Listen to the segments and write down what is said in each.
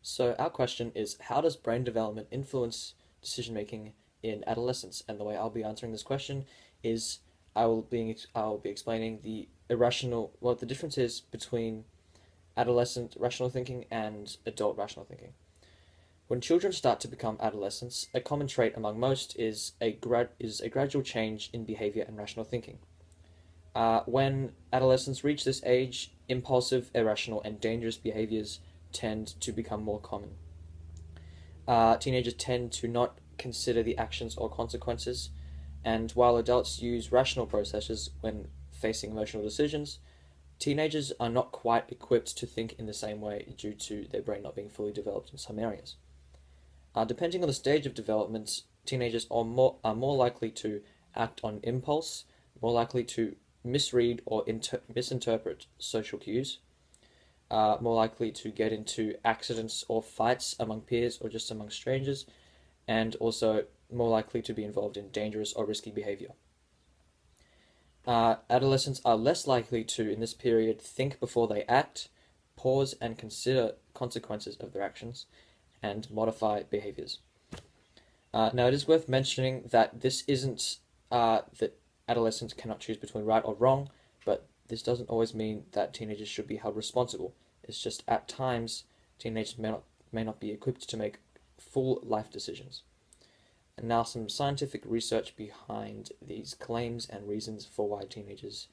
So our question is, how does brain development influence decision making in adolescence? And the way I'll be answering this question is I will be explaining what the difference is between adolescent rational thinking and adult rational thinking. When children start to become adolescents, a common trait among most is a gradual change in behavior and rational thinking. When adolescents reach this age, impulsive, irrational, and dangerous behaviors tend to become more common. Teenagers tend to not consider the actions or consequences, and while adults use rational processes when facing emotional decisions, teenagers are not quite equipped to think in the same way due to their brain not being fully developed in some areas. Depending on the stage of development, teenagers are more likely to act on impulse, more likely to misread or misinterpret social cues, more likely to get into accidents or fights among peers or just among strangers, and also more likely to be involved in dangerous or risky behavior. Adolescents are less likely to, in this period, think before they act, pause and consider consequences of their actions, and modify behaviors. Now, it is worth mentioning that this isn't that adolescents cannot choose between right or wrong, but this doesn't always mean that teenagers should be held responsible. It's just at times teenagers may not be equipped to make full life decisions. And now some scientific research behind these claims and reasons for why teenagers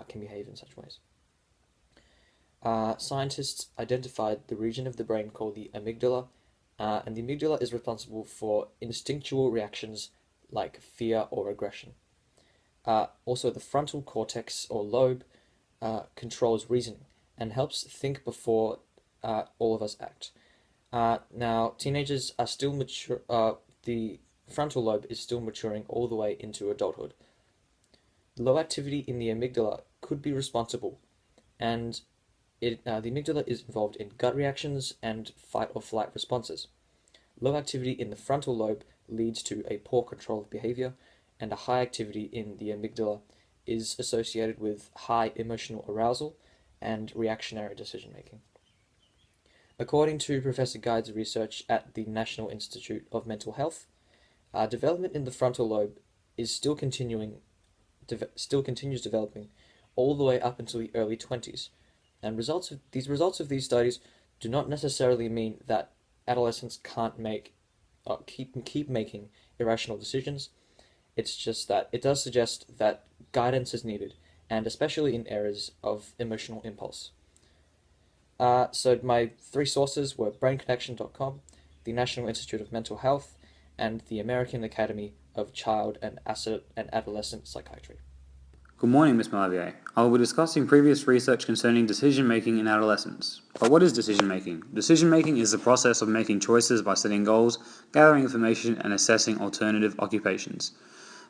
can behave in such ways. Scientists identified the region of the brain called the amygdala, and the amygdala is responsible for instinctual reactions like fear or aggression. Also, the frontal cortex or lobe controls reasoning and helps think before all of us act. Now, teenagers are still mature. The frontal lobe is still maturing all the way into adulthood. Low activity in the amygdala could be responsible, and the amygdala is involved in gut reactions and fight or flight responses. Low activity in the frontal lobe leads to a poor control of behavior, and a high activity in the amygdala is associated with high emotional arousal and reactionary decision making. According to Professor Guide's research at the National Institute of Mental Health, development in the frontal lobe is still continues developing all the way up until the early 20s. And results of these studies do not necessarily mean that adolescents can't keep making irrational decisions. It's just that it does suggest that guidance is needed, and especially in areas of emotional impulse. So my three sources were brainconnection.com, the National Institute of Mental Health, and the American Academy of Child and Adolescent Psychiatry. Good morning, Ms. Malavier. I will be discussing previous research concerning decision-making in adolescence. But what is decision-making? Decision-making is the process of making choices by setting goals, gathering information, and assessing alternative occupations.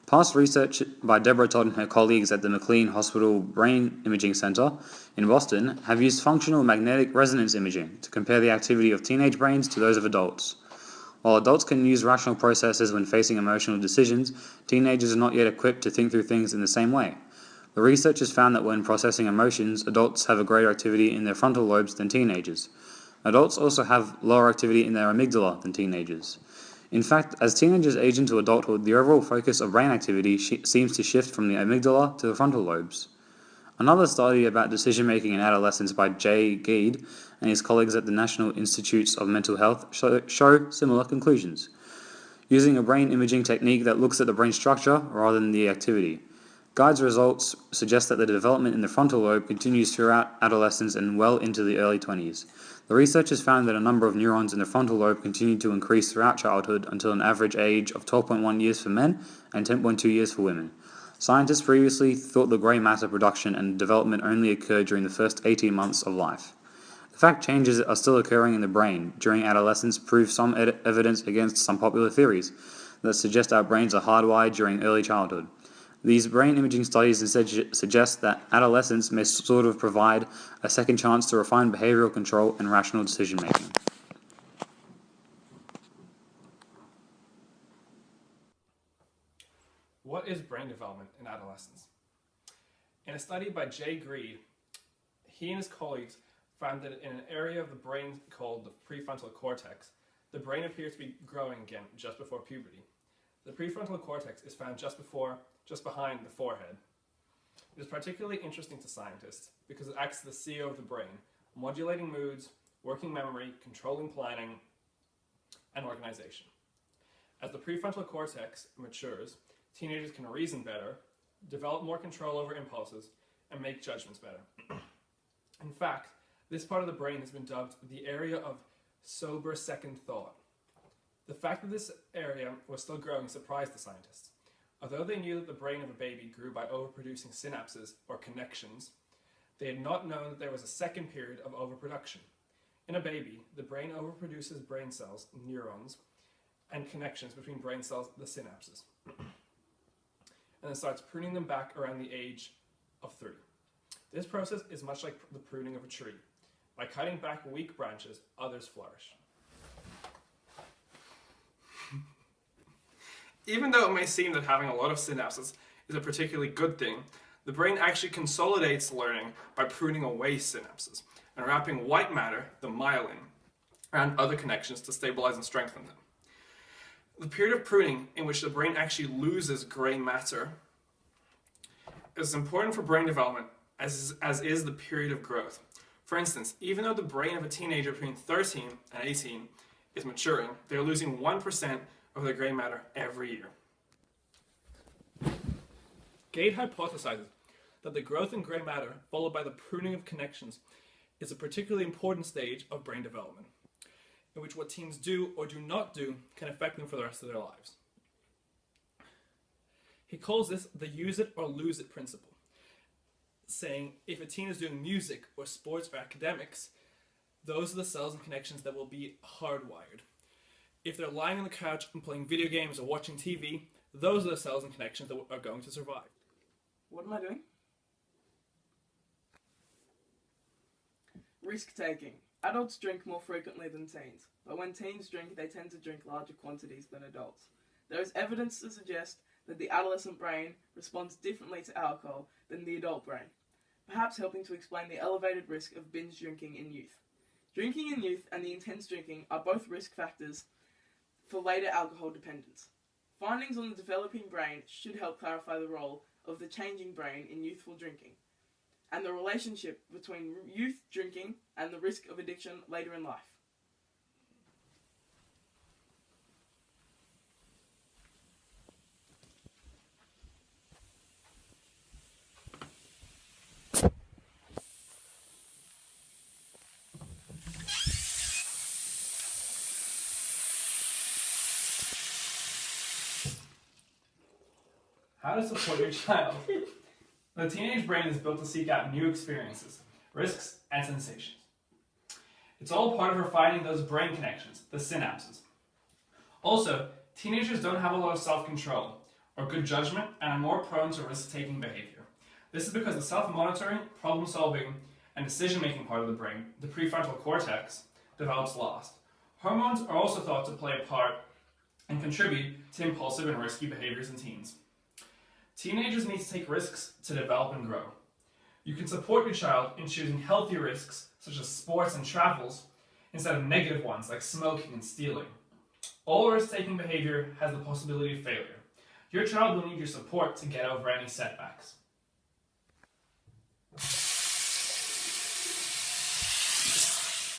Past research by Deborah Todd and her colleagues at the McLean Hospital Brain Imaging Center in Boston have used functional magnetic resonance imaging to compare the activity of teenage brains to those of adults. While adults can use rational processes when facing emotional decisions, teenagers are not yet equipped to think through things in the same way. The research has found that when processing emotions, adults have a greater activity in their frontal lobes than teenagers. Adults also have lower activity in their amygdala than teenagers. In fact, as teenagers age into adulthood, the overall focus of brain activity seems to shift from the amygdala to the frontal lobes. Another study about decision-making in adolescence by Jay Geed and his colleagues at the National Institutes of Mental Health show similar conclusions, using a brain imaging technique that looks at the brain structure rather than the activity. Guide's results suggest that the development in the frontal lobe continues throughout adolescence and well into the early 20s. The researchers found that a number of neurons in the frontal lobe continued to increase throughout childhood until an average age of 12.1 years for men and 10.2 years for women. Scientists previously thought the grey matter production and development only occurred during the first 18 months of life. The fact changes are still occurring in the brain during adolescence proves some evidence against some popular theories that suggest our brains are hardwired during early childhood. These brain imaging studies instead suggest that adolescence may sort of provide a second chance to refine behavioral control and rational decision making. What is brain development in adolescence? In a study by Jay Greed, he and his colleagues found that in an area of the brain called the prefrontal cortex, the brain appears to be growing again just before puberty. The prefrontal cortex is found just behind the forehead. It is particularly interesting to scientists because it acts as the CEO of the brain, modulating moods, working memory, controlling planning, and organization. As the prefrontal cortex matures, teenagers can reason better, develop more control over impulses, and make judgments better. In fact, this part of the brain has been dubbed the area of sober second thought. The fact that this area was still growing surprised the scientists. Although they knew that the brain of a baby grew by overproducing synapses, or connections, they had not known that there was a second period of overproduction. In a baby, the brain overproduces brain cells, neurons, and connections between brain cells, the synapses, and then starts pruning them back around the age of 3. This process is much like the pruning of a tree. By cutting back weak branches, others flourish. Even though it may seem that having a lot of synapses is a particularly good thing, the brain actually consolidates learning by pruning away synapses and wrapping white matter, the myelin, around other connections to stabilize and strengthen them. The period of pruning in which the brain actually loses grey matter is as important for brain development as is the period of growth. For instance, even though the brain of a teenager between 13 and 18 is maturing, they are losing 1% of their grey matter every year. Gade hypothesizes that the growth in grey matter, followed by the pruning of connections, is a particularly important stage of brain development, in which what teens do or do not do can affect them for the rest of their lives. He calls this the use it or lose it principle, saying if a teen is doing music or sports or academics, those are the cells and connections that will be hardwired. If they're lying on the couch and playing video games or watching TV, those are the cells and connections that are going to survive. What am I doing? Risk-taking. Adults drink more frequently than teens, but when teens drink, they tend to drink larger quantities than adults. There is evidence to suggest that the adolescent brain responds differently to alcohol than the adult brain, perhaps helping to explain the elevated risk of binge drinking in youth. Drinking in youth and the intense drinking are both risk factors for later alcohol dependence. Findings on the developing brain should help clarify the role of the changing brain in youthful drinking, and the relationship between youth drinking and the risk of addiction later in life. How to support your child. The teenage brain is built to seek out new experiences, risks, and sensations. It's all part of refining those brain connections, the synapses. Also, teenagers don't have a lot of self-control or good judgment and are more prone to risk-taking behavior. This is because the self-monitoring, problem-solving, and decision-making part of the brain, the prefrontal cortex, develops last. Hormones are also thought to play a part and contribute to impulsive and risky behaviors in teens. Teenagers need to take risks to develop and grow. You can support your child in choosing healthy risks, such as sports and travels, instead of negative ones like smoking and stealing. All risk-taking behavior has the possibility of failure. Your child will need your support to get over any setbacks.